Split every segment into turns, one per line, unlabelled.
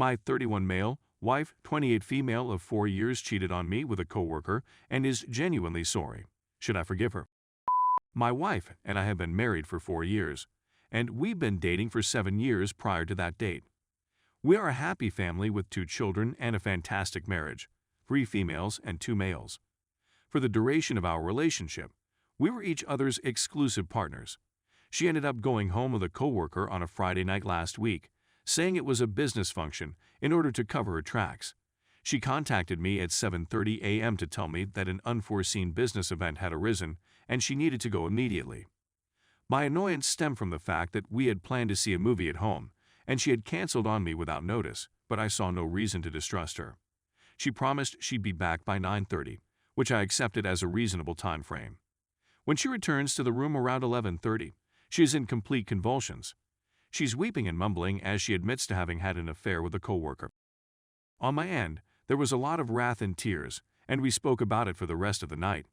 My 31 male, wife, 28 female of 4 years cheated on me with a coworker and is genuinely sorry. Should I forgive her? My wife and I have been married for 4 years, and we've been dating for 7 years prior to that date. We are a happy family with 2 children and a fantastic marriage, 3 females and 2 males. For the duration of our relationship, we were each other's exclusive partners. She ended up going home with a coworker on a Friday night last week, saying it was a business function in order to cover her tracks. She contacted me at 7:30 a.m. to tell me that an unforeseen business event had arisen and she needed to go immediately. My annoyance stemmed from the fact that we had planned to see a movie at home, and she had canceled on me without notice, but I saw no reason to distrust her. She promised she'd be back by 9:30, which I accepted as a reasonable time frame. When she returns to the room around 11:30, she is in complete convulsions. She's weeping and mumbling as she admits to having had an affair with a coworker. On my end, there was a lot of wrath and tears, and we spoke about it for the rest of the night.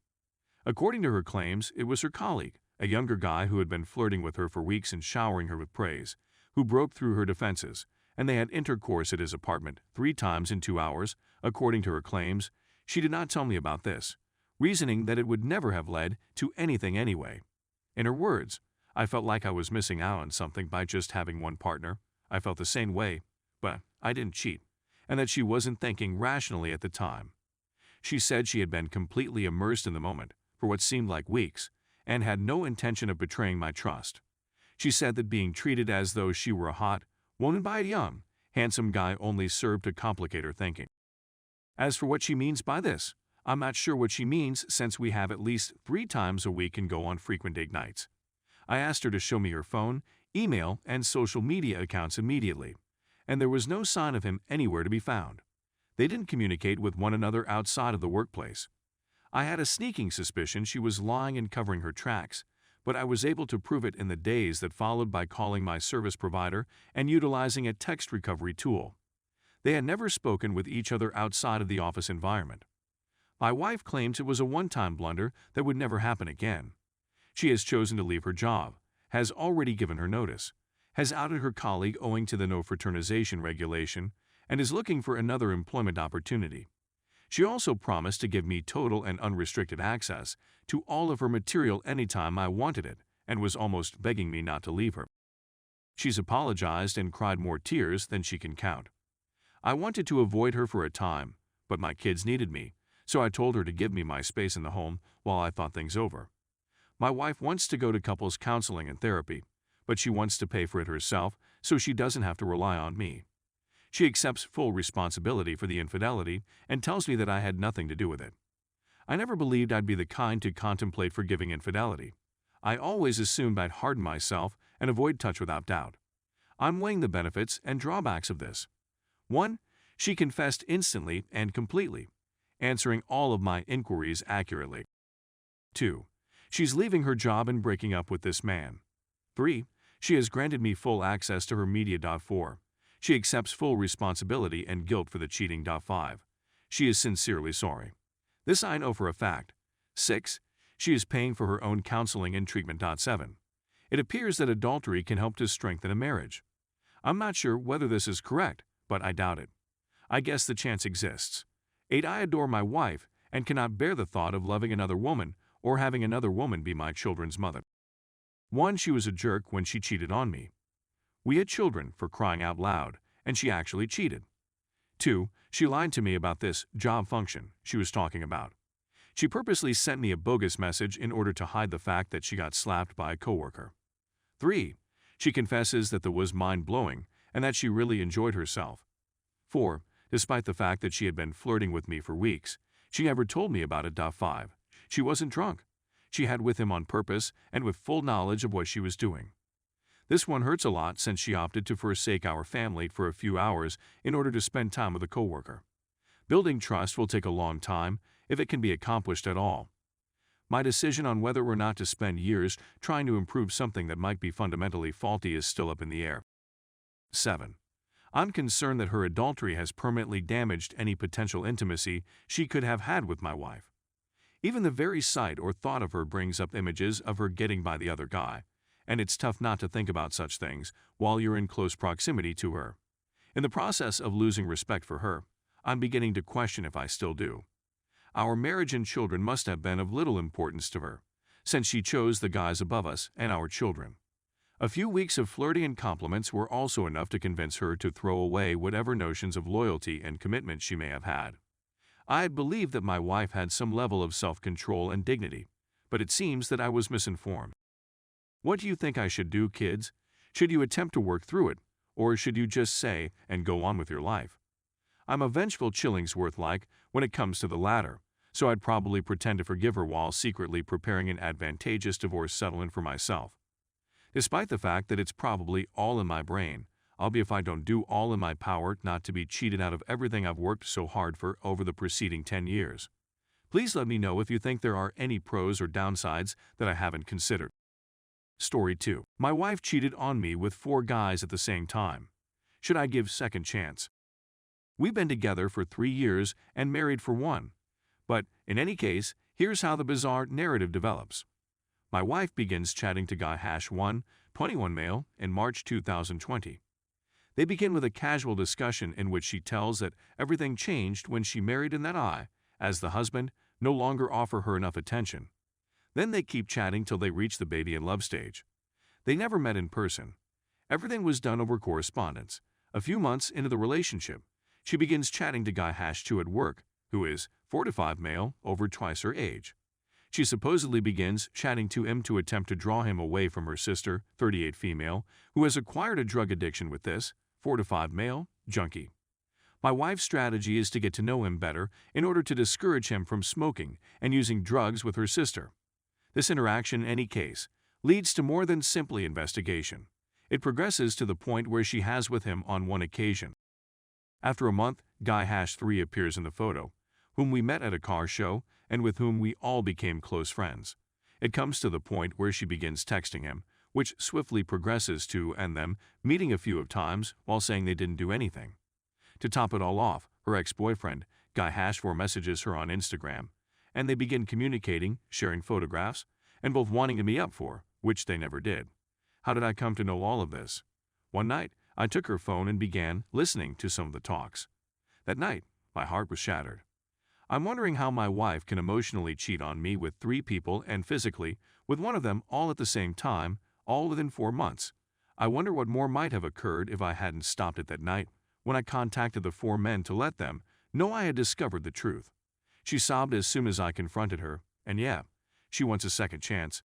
According to her claims, it was her colleague, a younger guy who had been flirting with her for weeks and showering her with praise, who broke through her defenses, and they had intercourse at his apartment 3 times in 2 hours. According to her claims, she did not tell me about this, reasoning that it would never have led to anything anyway. In her words, I felt like I was missing out on something by just having one partner. I felt the same way, but I didn't cheat, and that she wasn't thinking rationally at the time. She said she had been completely immersed in the moment for what seemed like weeks and had no intention of betraying my trust. She said that being treated as though she were a hot, woman by a young, handsome guy only served to complicate her thinking. As for what she means by this, I'm not sure what she means since we have at least 3 times a week and go on frequent date nights. I asked her to show me her phone, email, and social media accounts immediately, and there was no sign of him anywhere to be found. They didn't communicate with one another outside of the workplace. I had a sneaking suspicion she was lying and covering her tracks, but I was able to prove it in the days that followed by calling my service provider and utilizing a text recovery tool. They had never spoken with each other outside of the office environment. My wife claims it was a one-time blunder that would never happen again. She has chosen to leave her job, has already given her notice, has outed her colleague owing to the no fraternization regulation, and is looking for another employment opportunity. She also promised to give me total and unrestricted access to all of her material anytime I wanted it and was almost begging me not to leave her. She's apologized and cried more tears than she can count. I wanted to avoid her for a time, but my kids needed me, so I told her to give me my space in the home while I thought things over. My wife wants to go to couples counseling and therapy, but she wants to pay for it herself so she doesn't have to rely on me. She accepts full responsibility for the infidelity and tells me that I had nothing to do with it. I never believed I'd be the kind to contemplate forgiving infidelity. I always assumed I'd harden myself and avoid touch without doubt. I'm weighing the benefits and drawbacks of this. 1. She confessed instantly and completely, answering all of my inquiries accurately. 2. She's leaving her job and breaking up with this man. 3. She has granted me full access to her media. 4. She accepts full responsibility and guilt for the cheating. 5. She is sincerely sorry. This I know for a fact. 6. She is paying for her own counseling and treatment. 7. It appears that adultery can help to strengthen a marriage. I'm not sure whether this is correct, but I doubt it. I guess the chance exists. 8. I adore my wife and cannot bear the thought of loving another woman or having another woman be my children's mother. 1. She was a jerk when she cheated on me. We had children, for crying out loud, and she actually cheated. 2. She lied to me about this job function she was talking about. She purposely sent me a bogus message in order to hide the fact that she got slapped by a coworker. 3. She confesses that it was mind-blowing and that she really enjoyed herself. 4. Despite the fact that she had been flirting with me for weeks, she never told me about it. 5. She wasn't drunk. She had with him on purpose and with full knowledge of what she was doing. This one hurts a lot since she opted to forsake our family for a few hours in order to spend time with a coworker. Building trust will take a long time if it can be accomplished at all. My decision on whether or not to spend years trying to improve something that might be fundamentally faulty is still up in the air. 7. I'm concerned that her adultery has permanently damaged any potential intimacy she could have had with my wife. Even the very sight or thought of her brings up images of her getting by the other guy, and it's tough not to think about such things while you're in close proximity to her. In the process of losing respect for her, I'm beginning to question if I still do. Our marriage and children must have been of little importance to her, since she chose the guys above us and our children. A few weeks of flirting and compliments were also enough to convince her to throw away whatever notions of loyalty and commitment she may have had. I had believed that my wife had some level of self-control and dignity, but it seems that I was misinformed. What do you think I should do, kids? Should you attempt to work through it, or should you just say and go on with your life? I'm a vengeful Chillingsworth-like when it comes to the latter, so I'd probably pretend to forgive her while secretly preparing an advantageous divorce settlement for myself. Despite the fact that it's probably all in my brain, I'll be if I don't do all in my power not to be cheated out of everything I've worked so hard for over the preceding 10 years. Please let me know if you think there are any pros or downsides that I haven't considered. Story 2. My wife cheated on me with 4 guys at the same time. Should I give second chance? We've been together for 3 years and married for 1. But, in any case, here's how the bizarre narrative develops. My wife begins chatting to guy #1, 21 male, in March 2020. They begin with a casual discussion in which she tells that everything changed when she married and that I, as the husband, no longer offer her enough attention. Then they keep chatting till they reach the baby and love stage. They never met in person. Everything was done over correspondence. A few months into the relationship, she begins chatting to guy #2 at work, who is 45 male, over twice her age. She supposedly begins chatting to him to attempt to draw him away from her sister, 38 female, who has acquired a drug addiction with this, 45 male, junkie. My wife's strategy is to get to know him better in order to discourage him from smoking and using drugs with her sister. This interaction, in any case, leads to more than simply investigation. It progresses to the point where she has with him on one occasion. After a month, guy #3 appears in the photo, whom we met at a car show and with whom we all became close friends. It comes to the point where she begins texting him, which swiftly progresses to and them meeting a few of times while saying they didn't do anything. To top it all off, her ex-boyfriend, guy #4, messages her on Instagram, and they begin communicating, sharing photographs, and both wanting to meet up for, which they never did. How did I come to know all of this? One night, I took her phone and began listening to some of the talks. That night, my heart was shattered. I'm wondering how my wife can emotionally cheat on me with 3 people and physically with one of them all at the same time, all within 4 months. I wonder what more might have occurred if I hadn't stopped it that night when I contacted the 4 men to let them know I had discovered the truth. She sobbed as soon as I confronted her, and yeah, she wants a second chance.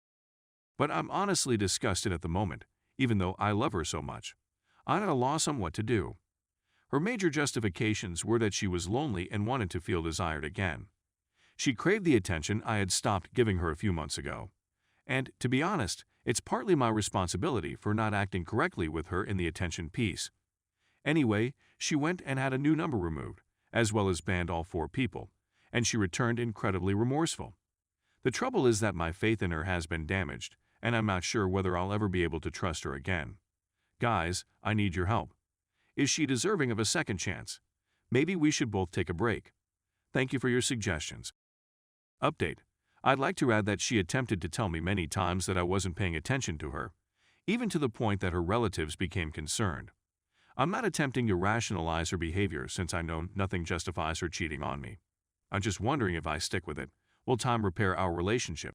But I'm honestly disgusted at the moment, even though I love her so much. I'm at a loss on what to do. Her major justifications were that she was lonely and wanted to feel desired again. She craved the attention I had stopped giving her a few months ago. And, to be honest, it's partly my responsibility for not acting correctly with her in the attention piece. Anyway, she went and had a new number removed, as well as banned all 4 people, and she returned incredibly remorseful. The trouble is that my faith in her has been damaged, and I'm not sure whether I'll ever be able to trust her again. Guys, I need your help. Is she deserving of a second chance? Maybe we should both take a break. Thank you for your suggestions. Update. I'd like to add that she attempted to tell me many times that I wasn't paying attention to her, even to the point that her relatives became concerned. I'm not attempting to rationalize her behavior since I know nothing justifies her cheating on me. I'm just wondering if I stick with it, will time repair our relationship?